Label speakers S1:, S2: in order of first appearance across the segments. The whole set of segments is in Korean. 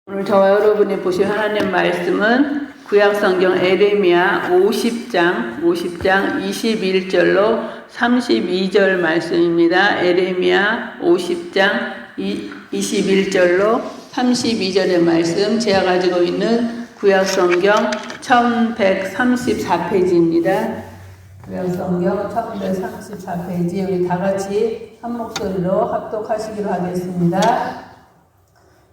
S1: 오늘 저와 여러분이 보실 하나님 말씀은 구약성경 에레미야 50장 21절로 32절 말씀입니다. 에레미야 50장 21절로 32절의 말씀, 제가 가지고 있는 구약성경 1134페이지입니다. 구약성경 1134페이지, 우리 다같이 한 목소리로 합독하시기로 하겠습니다.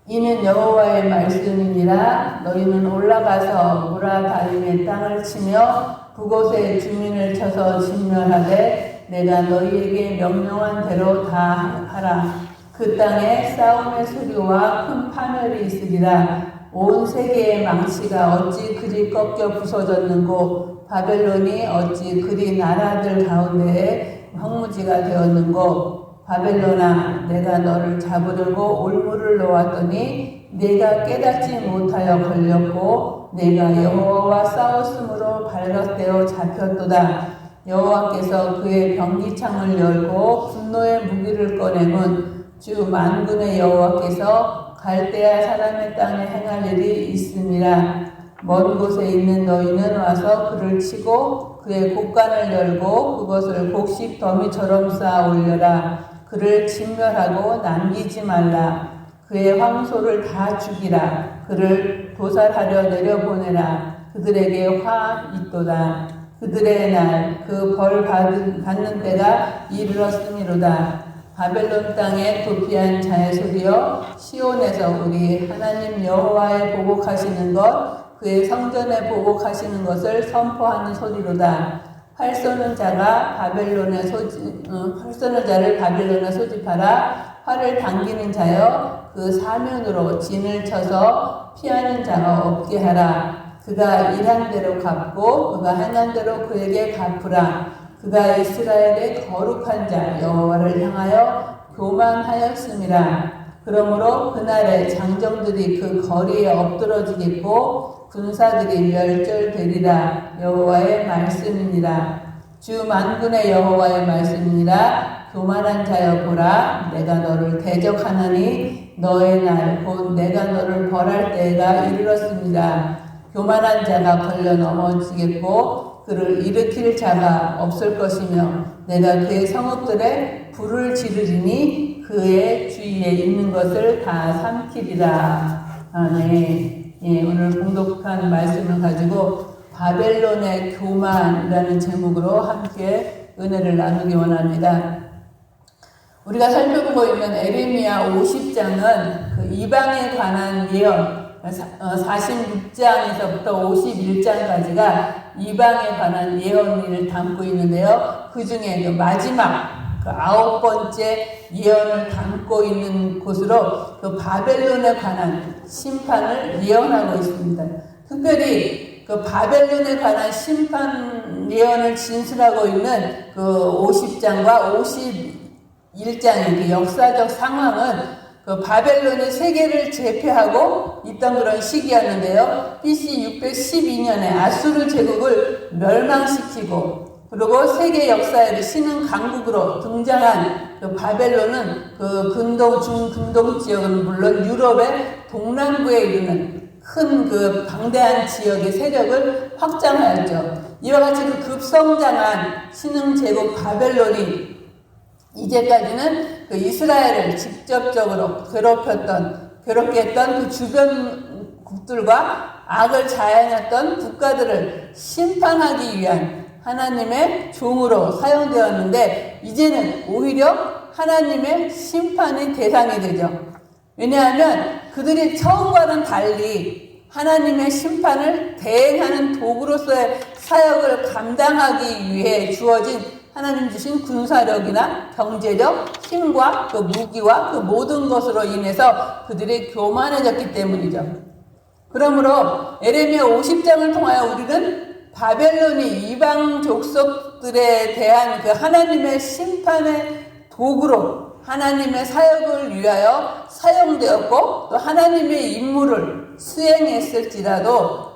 S1: 이는 여호와의 말씀이니라. 너희는 올라가서 무라다림의 땅을 치며 그곳의 주민을 쳐서 진멸하되 내가 너희에게 명령한 대로 다 하라. 그 땅에 싸움의 소리와 큰 파멸이 있으리라. 온 세계의 망치가 어찌 그리 꺾여 부서졌는고, 바벨론이 어찌 그리 나라들 가운데에 황무지가 되었는고. 바벨론아, 내가 너를 잡으려고 올무를 놓았더니 내가 깨닫지 못하여 걸렸고 내가 여호와와 싸웠으므로 발각되어 잡혔도다. 여호와께서 그의 병기창을 열고 분노의 무기를 꺼내문 주 만군의 여호와께서 갈대아 사람의 땅에 행할 일이 있음이라. 먼 곳에 있는 너희는 와서 그를 치고 그의 곡간을 열고 그것을 곡식 더미처럼 쌓아 올려라. 그를 진멸하고 남기지 말라. 그의 황소를 다 죽이라. 그를 도살하려 내려보내라. 그들에게 화 있도다. 그들의 날 그 벌 받는 때가 이르렀음이로다. 바벨론 땅에 도피한 자의 소리여, 시온에서 우리 하나님 여호와의 보복하시는 것, 그의 성전에 보복하시는 것을 선포하는 소리로다. 활 쏘는 자를 바벨론에 소집하라. 활을 당기는 자여, 그 사면으로 진을 쳐서 피하는 자가 없게 하라. 그가 일한 대로 갚고 그가 행한 대로 그에게 갚으라. 그가 이스라엘의 거룩한 자 여호와를 향하여 교만하였음이라. 그러므로 그날에 장정들이 그 거리에 엎드러지겠고 군사들이 멸절되리라. 여호와의 말씀이니라. 주 만군의 여호와의 말씀이니라. 교만한 자여 보라, 내가 너를 대적하나니 너의 날 곧 내가 너를 벌할 때가 이르렀습니다. 교만한 자가 걸려 넘어지겠고 그를 일으킬 자가 없을 것이며 내가 그의 성읍들에 불을 지르리니 그의 주위에 있는 것을 다 삼키리라. 아멘. 예, 오늘 봉독한 말씀을 가지고 바벨론의 교만이라는 제목으로 함께 은혜를 나누기 원합니다. 우리가 살펴보고 있는 에레미야 50장은 그 이방에 관한 예언, 46장에서부터 51장까지가 이방에 관한 예언을 담고 있는데요. 그 중에 그 마지막 그 9번째 예언을 담고 있는 곳으로 그 바벨론에 관한 심판을 예언하고 있습니다. 특별히 그 바벨론에 관한 심판 예언을 진술하고 있는 그 50장과 51장의 그 역사적 상황은 그 바벨론의 세계를 제패하고 있던 그런 시기였는데요. BC 612년에 아수르 제국을 멸망시키고 그리고 세계 역사의 신흥 강국으로 등장한 그 바벨론은 그 근동, 중근동 지역은 물론 유럽의 동남부에 이르는 큰 그 방대한 지역의 세력을 확장하였죠. 이와 같이 그 급성장한 신흥 제국 바벨론이 이제까지는 그 이스라엘을 직접적으로 괴롭게 했던 그 주변국들과 악을 자행했던 국가들을 심판하기 위한 하나님의 종으로 사용되었는데 이제는 오히려 하나님의 심판의 대상이 되죠. 왜냐하면 그들이 처음과는 달리 하나님의 심판을 대행하는 도구로서의 사역을 감당하기 위해 주어진 하나님 주신 군사력이나 경제력, 힘과 그 무기와 그 모든 것으로 인해서 그들이 교만해졌기 때문이죠. 그러므로 에레미야 50장을 통하여 우리는 바벨론이 이방 족속들에 대한 그 하나님의 심판의 도구로 하나님의 사역을 위하여 사용되었고 또 하나님의 임무를 수행했을지라도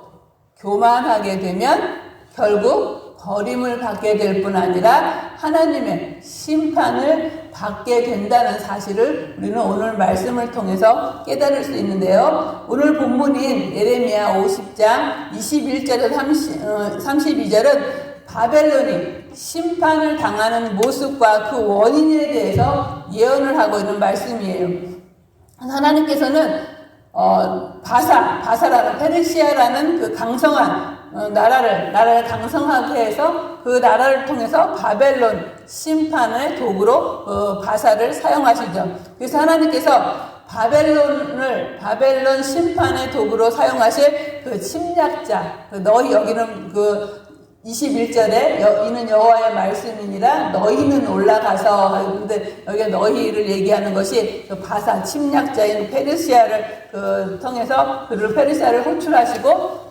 S1: 교만하게 되면 결국 버림을 받게 될 뿐 아니라 하나님의 심판을 받게 된다는 사실을 우리는 오늘 말씀을 통해서 깨달을 수 있는데요. 오늘 본문인 예레미야 50장 21절에서 32절은 바벨론이 심판을 당하는 모습과 그 원인에 대해서 예언을 하고 있는 말씀이에요. 하나님께서는 바사라는 페르시아라는 그 강성한 나라를 강성하게 해서 그 나라를 통해서 바벨론 심판의 도구로 바사를 사용하시죠. 그래서 하나님께서 바벨론 심판의 도구로 사용하실 그 침략자, 너희 여기는 그 21절에 이는 여호와의 말씀이니라 너희는 올라가서, 근데 여기 너희를 얘기하는 것이 그 바사 침략자인 페르시아를 통해서 그를 페르시아를 호출하시고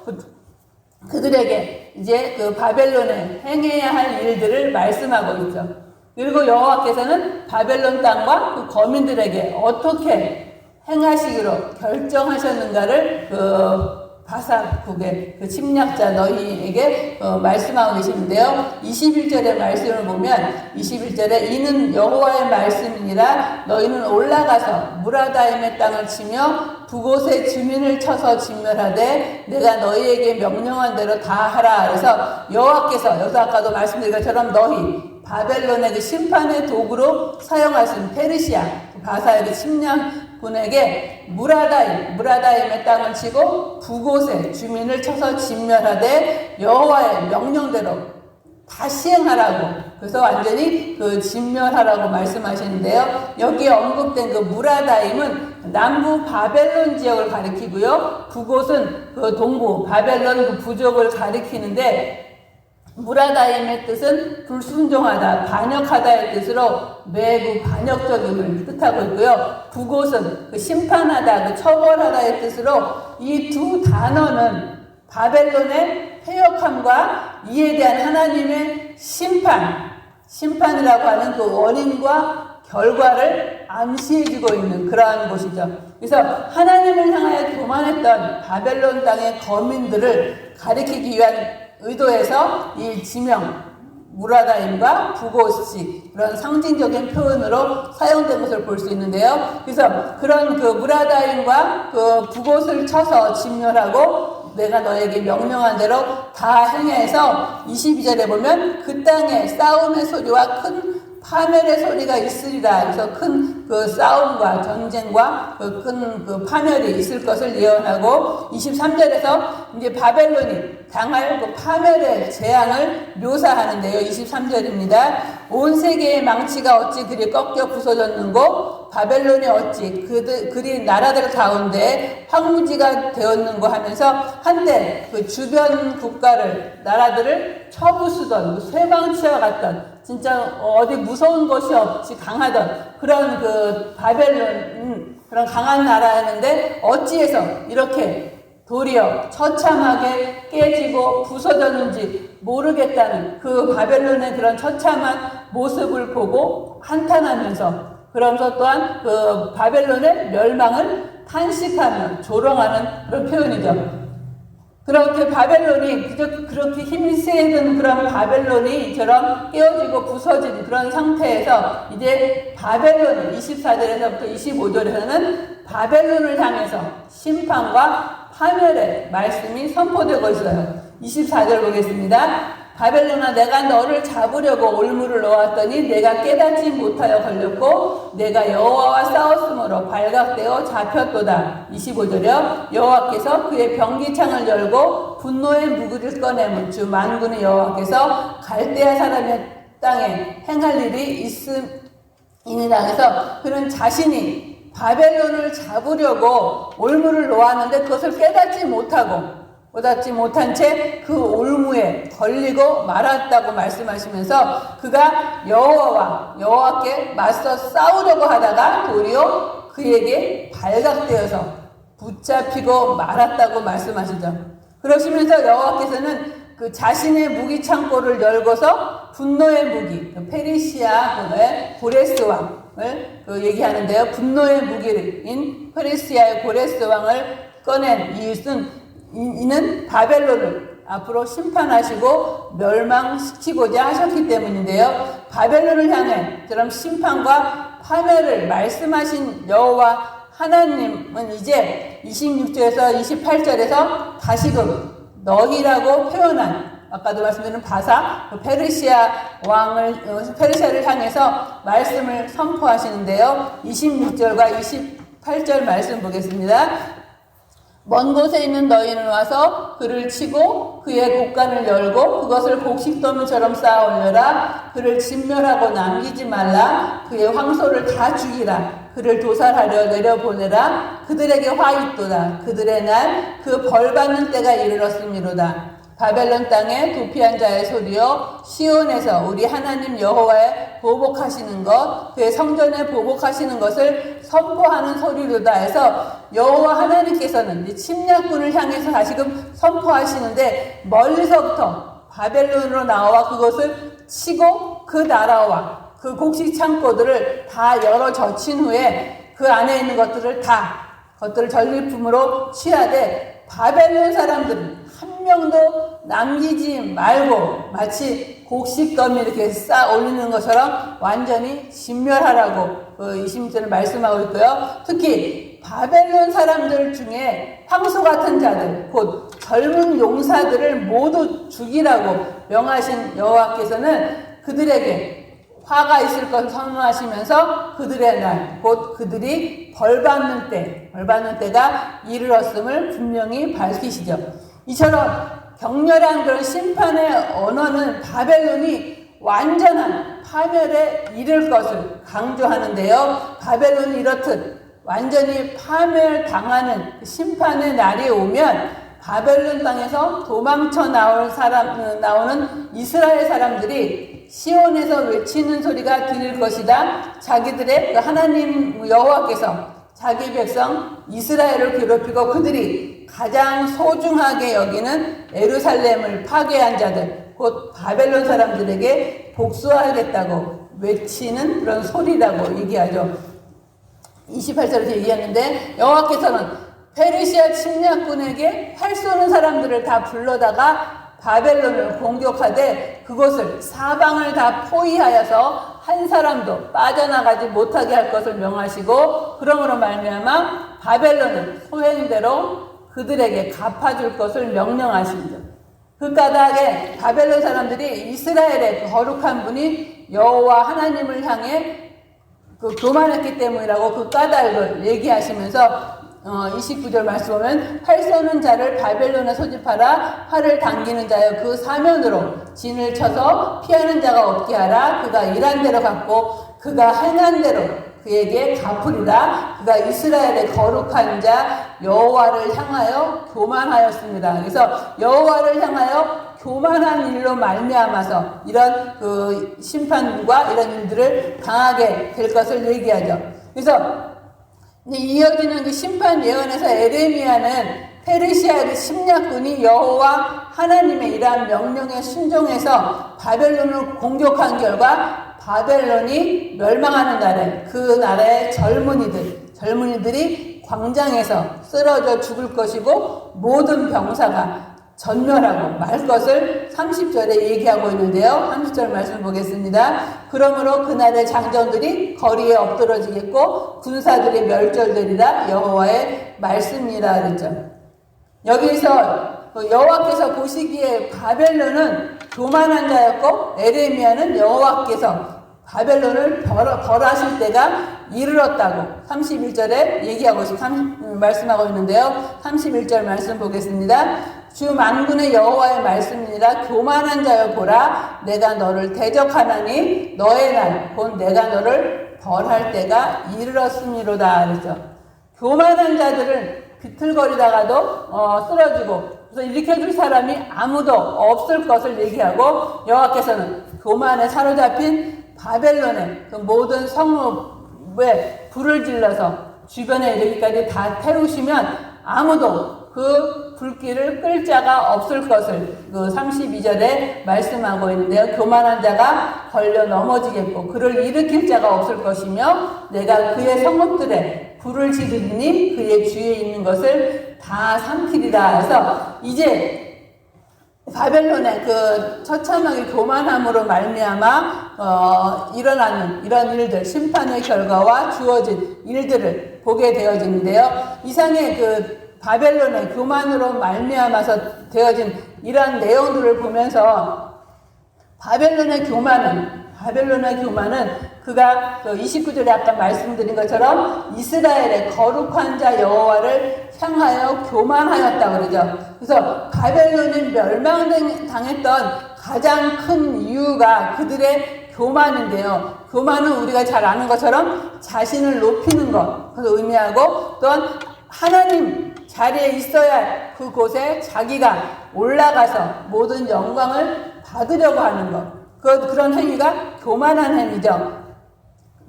S1: 그들에게 이제 그 바벨론에 행해야 할 일들을 말씀하고 있죠. 그리고 여호와께서는 바벨론 땅과 그 거민들에게 어떻게 행하시기로 결정하셨는가를 그 바사국의 그 침략자 너희에게 말씀하고 계시는데요. 21절의 말씀을 보면 21절에 이는 여호와의 말씀이니라 너희는 올라가서 무라다임의 땅을 치며 그곳의 주민을 쳐서 진멸하되 내가 너희에게 명령한 대로 다 하라. 그래서 여호와께서 여기서 아까도 말씀드린 것처럼 너희 바벨론의 그 심판의 도구로 사용하신 페르시아 바사의 그 침략군에게 무라다임의 땅을 치고 그곳에 주민을 쳐서 진멸하되 여호와의 명령대로 다 시행하라고, 그래서 완전히 그 진멸하라고 말씀하시는데요. 여기에 언급된 그 무라다임은 남부 바벨론 지역을 가리키고요. 그곳은 그 동부 바벨론 그 부족을 가리키는데 무라다임의 뜻은 불순종하다, 반역하다의 뜻으로 매우 반역적임을 뜻하고 있고요. 그곳은 그 심판하다, 그 처벌하다의 뜻으로 이 두 단어는 바벨론의 패역함과 이에 대한 하나님의 심판이라고 하는 그 원인과 결과를 암시해주고 있는 그러한 곳이죠. 그래서 하나님을 향하여 교만했던 바벨론 땅의 거민들을 가리키기 위한 의도에서 이 지명 무라다임과 그곳이 그런 상징적인 표현으로 사용된 것을 볼 수 있는데요. 그래서 그런 그 무라다임과 그 그곳을 쳐서 진멸하고 내가 너에게 명령한 대로 다 행해서 22절에 보면 그 땅에 싸움의 소리와 큰 파멸의 소리가 있으리라. 그래서 큰 그 싸움과 전쟁과 그 큰 그 파멸이 있을 것을 예언하고 23절에서 이제 바벨론이 당할 그 파멸의 재앙을 묘사하는데요. 23절입니다. 온 세계의 망치가 어찌 그리 꺾여 부서졌는고 바벨론이 어찌 그리 나라들 가운데 황무지가 되었는고 하면서 한때 그 주변 국가를 나라들을 쳐부수던 쇠망치와 같던 진짜 어디 무서운 것이 없이 강하던 그런 그 바벨론 그런 강한 나라였는데 어찌해서 이렇게 도리어 처참하게 깨지고 부서졌는지 모르겠다는 그 바벨론의 그런 처참한 모습을 보고 한탄하면서 그러면서 또한 그 바벨론의 멸망을 탄식하며 조롱하는 그런 표현이죠. 그렇게 바벨론이 그렇게 힘이 세던 그런 바벨론이 이처럼 깨어지고 부서진 그런 상태에서 이제 바벨론이 24절에서부터 25절에서는 바벨론을 향해서 심판과 파멸의 말씀이 선포되고 있어요. 24절 보겠습니다. 바벨론아 내가 너를 잡으려고 올무를 놓았더니 내가 깨닫지 못하여 걸렸고 내가 여호와와 싸웠으므로 발각되어 잡혔도다. 25절이요. 여호와께서 그의 병기창을 열고 분노의 무기를 꺼내면 주 만군의 여호와께서 갈대아 사람의 땅에 행할 일이 있음이니라. 그래서 그는 자신이 바벨론을 잡으려고 올무를 놓았는데 그것을 깨닫지 못한 채 그 올무에 걸리고 말았다고 말씀하시면서 그가 여호와께 맞서 싸우려고 하다가 도리어 그에게 발각되어서 붙잡히고 말았다고 말씀하시죠. 그러시면서 여호와께서는 그 자신의 무기 창고를 열고서 분노의 무기, 페르시아의 고레스 왕을 얘기하는데요. 분노의 무기인 페르시아의 고레스 왕을 꺼낸 이는 바벨론을 앞으로 심판하시고 멸망시키고자 하셨기 때문인데요. 바벨론을 향해 그럼 심판과 파멸을 말씀하신 여호와 하나님은 이제 26절에서 28절에서 다시금 너희라고 표현한, 아까도 말씀드린 바사, 페르시아 왕을, 페르시아를 향해서 말씀을 선포하시는데요. 26절과 28절 말씀 보겠습니다. 먼 곳에 있는 너희는 와서 그를 치고 그의 곡간을 열고 그것을 곡식더미처럼 쌓아 올려라. 그를 진멸하고 남기지 말라. 그의 황소를 다 죽이라. 그를 도살하려 내려보내라. 그들에게 화 있도다. 그들의 날 그 벌받는 때가 이르렀음이로다. 바벨론 땅에 도피한 자의 소리여, 시온에서 우리 하나님 여호와의 보복하시는 것, 그의 성전에 보복하시는 것을 선포하는 소리로다 해서 여호와 하나님께서는 침략군을 향해서 다시금 선포하시는데, 멀리서부터 바벨론으로 나와 그것을 치고 그 나라와 그 곡식 창고들을 다 열어 젖힌 후에 그 안에 있는 것들을 전리품으로 취하되, 바벨론 사람들은 한 명도 남기지 말고 마치 곡식더미 이렇게 쌓아 올리는 것처럼 완전히 진멸하라고 26절을 말씀하고 있고요. 특히 바벨론 사람들 중에 황소 같은 자들, 곧 젊은 용사들을 모두 죽이라고 명하신 여호와께서는 그들에게 화가 있을 것을 선언하시면서 그들의 날, 곧 그들이 벌받는 때가 이르렀음을 분명히 밝히시죠. 이처럼 격렬한 그런 심판의 언어는 바벨론이 완전한 파멸에 이를 것을 강조하는데요. 바벨론이 이렇듯 완전히 파멸당하는 심판의 날이 오면 바벨론 땅에서 도망쳐 나오는 이스라엘 사람들이 시온에서 외치는 소리가 들릴 것이다. 자기들의 하나님 여호와께서 자기 백성 이스라엘을 괴롭히고 그들이 가장 소중하게 여기는 예루살렘을 파괴한 자들, 곧 바벨론 사람들에게 복수하겠다고 외치는 그런 소리라고 얘기하죠. 28절에서 얘기했는데, 여호와께서는 페르시아 침략군에게 활 쏘는 사람들을 다 불러다가 바벨론을 공격하되 그곳을 사방을 다 포위하여서 한 사람도 빠져나가지 못하게 할 것을 명하시고, 그러므로 말미암아 바벨론은 소행대로 그들에게 갚아줄 것을 명령하십니다. 그 까닭에 바벨론 사람들이 이스라엘의 그 거룩한 분이 여호와 하나님을 향해 교만했기 때문이라고 그 까닭을 얘기하시면서 29절 말씀 보면, 활 쏘는 자를 바벨론에 소집하라. 활을 당기는 자여 그 사면으로 진을 쳐서 피하는 자가 없게 하라. 그가 일한 대로 갚고 그가 행한 대로 그에게 갚으리라. 그가 이스라엘의 거룩한 자 여호와를 향하여 교만하였습니다. 그래서 여호와를 향하여 교만한 일로 말미암아서 이런 그 심판과 이런 일들을 당하게 될 것을 얘기하죠. 그래서 이어지는 그 심판 예언에서 에레미야는 페르시아의 침략군이 여호와 하나님의 이러한 명령에 순종해서 바벨론을 공격한 결과 바벨론이 멸망하는 날에 그 나라의 젊은이들이 광장에서 쓰러져 죽을 것이고 모든 병사가 전멸하고 말 것을 30절에 얘기하고 있는데요. 30절 말씀 보겠습니다. 그러므로 그날의 장정들이 거리에 엎드러지겠고 군사들이 멸절되리라. 여호와의 말씀이라 그랬죠. 여기서 여호와께서 보시기에 바벨론은 교만한 자였고, 에레미야는 여호와께서 바벨론을 벌하실 때가 이르렀다고 31절에 말씀하고 있는데요. 31절 말씀 보겠습니다. 주 만군의 여호와의 말씀이니라. 교만한 자여 보라, 내가 너를 대적하나니 너의 날 곧 내가 너를 벌할 때가 이르렀음이로다. 그랬죠. 교만한 자들은 비틀거리다가도 쓰러지고 그래서 일으켜줄 사람이 아무도 없을 것을 얘기하고, 여호와께서는 교만에 사로잡힌 바벨론의 그 모든 성읍에 불을 질러서 주변에 이르기까지 다 태우시면 아무도 그 불길을 끌 자가 없을 것을 그 32절에 말씀하고 있는데요. 교만한 자가 걸려 넘어지겠고 그를 일으킬 자가 없을 것이며 내가 그의 성읍들에 불을 지르니 그의 주위에 있는 것을 다 삼키리라 해서, 이제 바벨론의 그 처참하게 교만함으로 말미암아 일어나는 이런 일들, 심판의 결과와 주어진 일들을 보게 되어지는데요. 이상의 그 바벨론의 교만으로 말미암아서 되어진 이러한 내용들을 보면서 바벨론의 교만은 그가 그 29절에 아까 말씀드린 것처럼 이스라엘의 거룩한 자 여호와를 향하여 교만하였다고 그러죠. 그래서 바벨론이 멸망당했던 가장 큰 이유가 그들의 교만인데요. 교만은 우리가 잘 아는 것처럼 자신을 높이는 것, 그것을 의미하고 또한 하나님 자리에 있어야 할 그곳에 자기가 올라가서 모든 영광을 받으려고 하는 것. 그런 행위가 교만한 행위죠.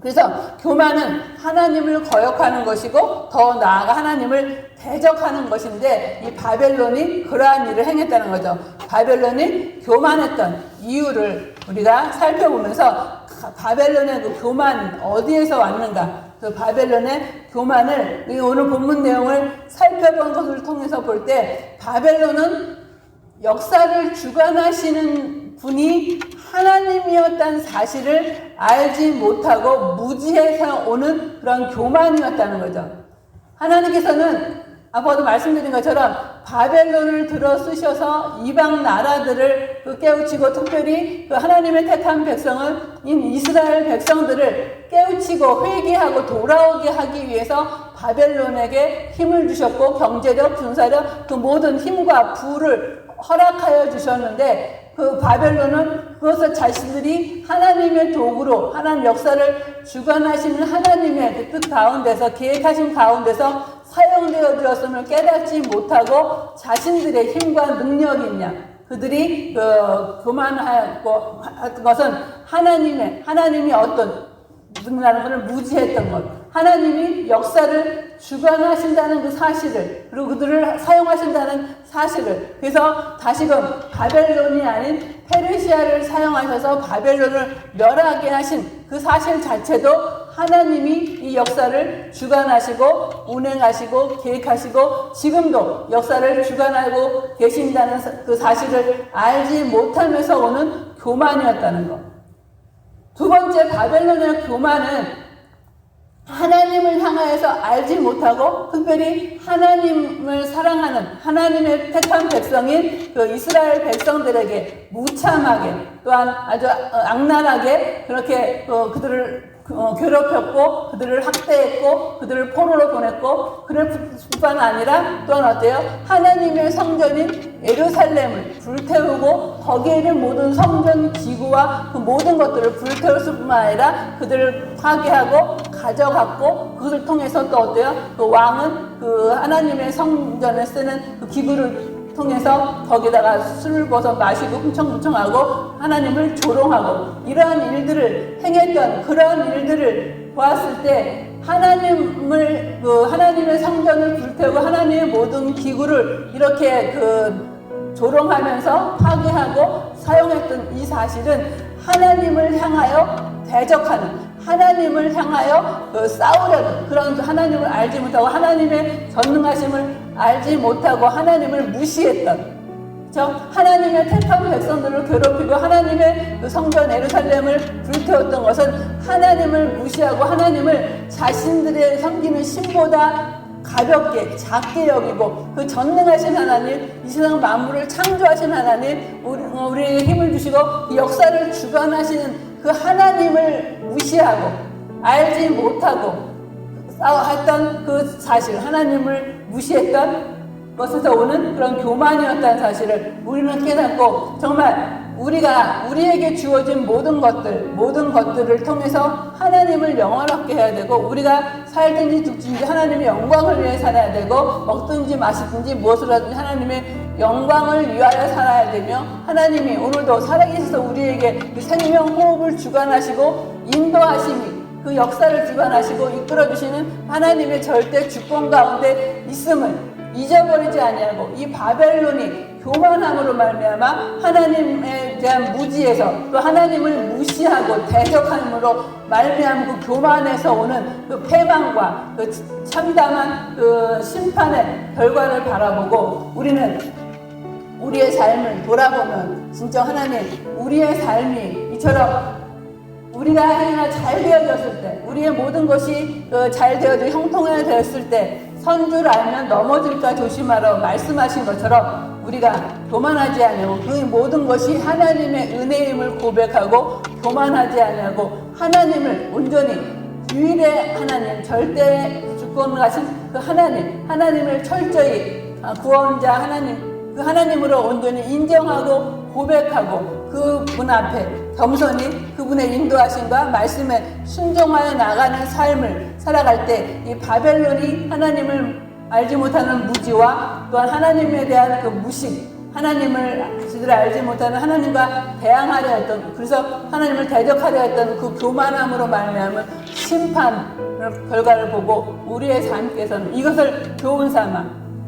S1: 그래서 교만은 하나님을 거역하는 것이고 더 나아가 하나님을 대적하는 것인데 이 바벨론이 그러한 일을 행했다는 거죠. 바벨론이 교만했던 이유를 우리가 살펴보면서 바벨론의 그 교만 어디에서 왔는가, 그 바벨론의 교만을 오늘 본문 내용을 살펴본 것을 통해서 볼 때 바벨론은 역사를 주관하시는 분이 하나님이었다는 사실을 알지 못하고 무지해서 오는 그런 교만이었다는 거죠. 하나님께서는 아까도 말씀드린 것처럼 바벨론을 들어 쓰셔서 이방 나라들을 깨우치고 특별히 그 하나님의 택한 백성은 이스라엘 백성들을 깨우치고 회개하고 돌아오게 하기 위해서 바벨론에게 힘을 주셨고 경제적, 군사력 그 모든 힘과 부를 허락하여 주셨는데 그 바벨론은 그것을 자신들이 하나님의 도구로 하나님 역사를 주관하시는 하나님의 그 뜻 가운데서 계획하신 가운데서 사용되어 되었음을 깨닫지 못하고 자신들의 힘과 능력이 있냐, 그들이 교만하고 한 것은 하나님이 어떤 능력이라는 것을 무지했던 것, 하나님이 역사를 주관하신다는 그 사실을, 그리고 그들을 사용하신다는 사실을, 그래서 다시금 바벨론이 아닌 페르시아를 사용하셔서 바벨론을 멸하게 하신 그 사실 자체도 하나님이 이 역사를 주관하시고 운행하시고 계획하시고 지금도 역사를 주관하고 계신다는 그 사실을 알지 못하면서 오는 교만이었다는 것. 두 번째, 바벨론의 교만은 하나님을 향하여서 알지 못하고 특별히 하나님을 사랑하는 하나님의 택한 백성인 그 이스라엘 백성들에게 무참하게 또한 아주 악랄하게 그렇게 그들을 괴롭혔고 그들을 학대했고 그들을 포로로 보냈고 그럴 뿐만 아니라 또한 어때요? 하나님의 성전인 예루살렘을 불태우고 거기에 있는 모든 성전 기구와 그 모든 것들을 불태웠을 뿐만 아니라 그들을 파괴하고 가져갔고 그것을 통해서 또 어때요? 그 왕은 그 하나님의 성전에 쓰는 그 기구를 통해서 거기다가 술을 부어서 마시고 흥청흥청하고 하나님을 조롱하고 이러한 일들을 행했던 그러한 일들을 보았을 때 하나님의 성전을 불태우고 하나님의 모든 기구를 이렇게 조롱하면서 파괴하고 사용했던 이 사실은 하나님을 향하여 대적하는, 하나님을 향하여 싸우려는 그런 하나님을 알지 못하고 하나님의 전능하심을 알지 못하고 하나님을 무시했던, 하나님의 택한 백성들을 괴롭히고 하나님의 성전 예루살렘을 불태웠던 것은 하나님을 무시하고 하나님을 자신들의 섬기는 신보다 가볍게 작게 여기고 그 전능하신 하나님, 이 세상 만물을 창조하신 하나님, 우리에게 힘을 주시고 역사를 주관하시는 그 하나님을 무시하고 알지 못하고 했던 그 사실, 하나님을 무시했던 것에서 오는 그런 교만이었다는 사실을 우리는 깨닫고 정말 우리에게 주어진 모든 것들을 통해서 하나님을 영원하게 해야 되고 우리가 살든지 죽든지 하나님의 영광을 위해 살아야 되고 먹든지 마시든지 무엇을 하든지 하나님의 영광을 위하여 살아야 되며 하나님이 오늘도 살아계셔서 우리에게 그 생명 호흡을 주관하시고 인도하심이 그 역사를 주관하시고 이끌어주시는 하나님의 절대 주권 가운데 있음을 잊어버리지 아니하고 이 바벨론이 교만함으로 말미암아 하나님에 대한 무지에서 또 하나님을 무시하고 대적함으로 말미암은 그 교만에서 오는 그 패망과 그 참담한 그 심판의 결과를 바라보고 우리는 우리의 삶을 돌아보면 진짜 하나님, 우리의 삶이 이처럼 우리가 하나 잘 되어졌을 때, 우리의 모든 것이 잘 되어져 형통해졌을 때 선 줄 알면 넘어질까 조심하라고 말씀하신 것처럼 우리가 교만하지 않고 그 모든 것이 하나님의 은혜임을 고백하고 교만하지 않고 하나님을 온전히 유일의 하나님, 절대 주권 가신 그 하나님을 철저히 구원자 하나님, 그 하나님으로 온전히 인정하고 고백하고 그분 앞에 겸손히 그분의 인도하심과 말씀에 순종하여 나가는 삶을 살아갈 때 이 바벨론이 하나님을 알지 못하는 무지와 또한 하나님에 대한 그 무식, 하나님을 제대로 알지 못하는 하나님과 대항하려 했던, 그래서 하나님을 대적하려 했던 그 교만함으로 말미암은 심판 결과를 보고 우리의 삶께서는 이것을 교훈 삼아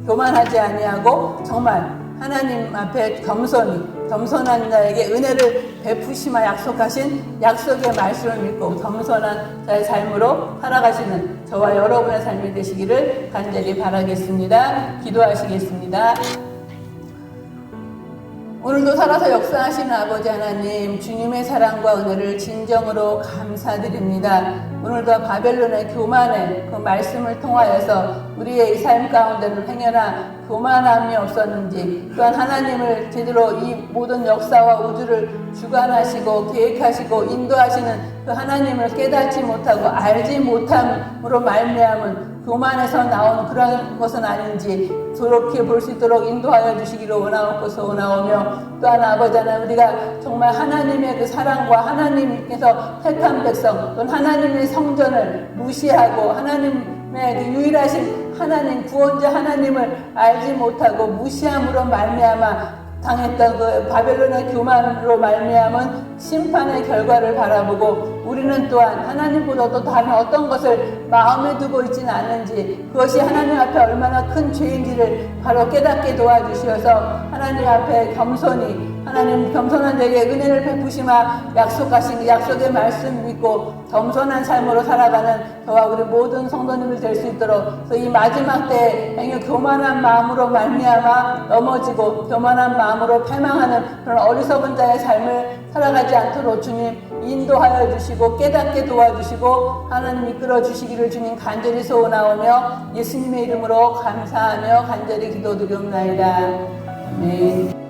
S1: 교만하지 아니하고 정말 하나님 앞에 겸손한 자에게 은혜를 베푸시마 약속하신 약속의 말씀을 믿고 겸손한 자의 삶으로 살아가시는 저와 여러분의 삶이 되시기를 간절히 바라겠습니다. 기도하시겠습니다. 오늘도 살아서 역사하시는 아버지 하나님, 주님의 사랑과 은혜를 진정으로 감사드립니다. 오늘도 바벨론의 교만의 그 말씀을 통하여서 우리의 삶 가운데는 행여나 교만함이 없었는지, 또한 하나님을 제대로 이 모든 역사와 우주를 주관하시고 계획하시고 인도하시는 그 하나님을 깨닫지 못하고 알지 못함으로 말미암은 교만에서 나온 그런 것은 아닌지 그렇게 볼 수 있도록 인도하여 주시기를 원하오며, 또한 아버지 하나님, 우리가 정말 하나님의 그 사랑과 하나님께서 택한 백성 또는 하나님의 성전을 무시하고 하나님의 그 유일하신 하나님, 구원자 하나님을 알지 못하고 무시함으로 말미암아 당했던 그 바벨론의 교만으로 말미암은 심판의 결과를 바라보고 우리는 또한 하나님보다 또 다른 어떤 것을 마음에 두고 있지는 않는지, 그것이 하나님 앞에 얼마나 큰 죄인지를 바로 깨닫게 도와주시어서 하나님 앞에 겸손히, 하나님 겸손한 자에게 은혜를 베푸시마 약속하신 약속의 말씀 믿고 겸손한 삶으로 살아가는 저와 우리 모든 성도님들 될 수 있도록, 그래서 이 마지막 때에 행여 교만한 마음으로 말미암아 넘어지고 교만한 마음으로 패망하는 그런 어리석은 자의 삶을 살아가지 않도록 주님 인도하여 주시고 깨닫게 도와주시고 하나님 이끌어 주시기를 주님 간절히 소원하오며 예수님의 이름으로 감사하며 간절히 기도드리옵나이다. 아멘.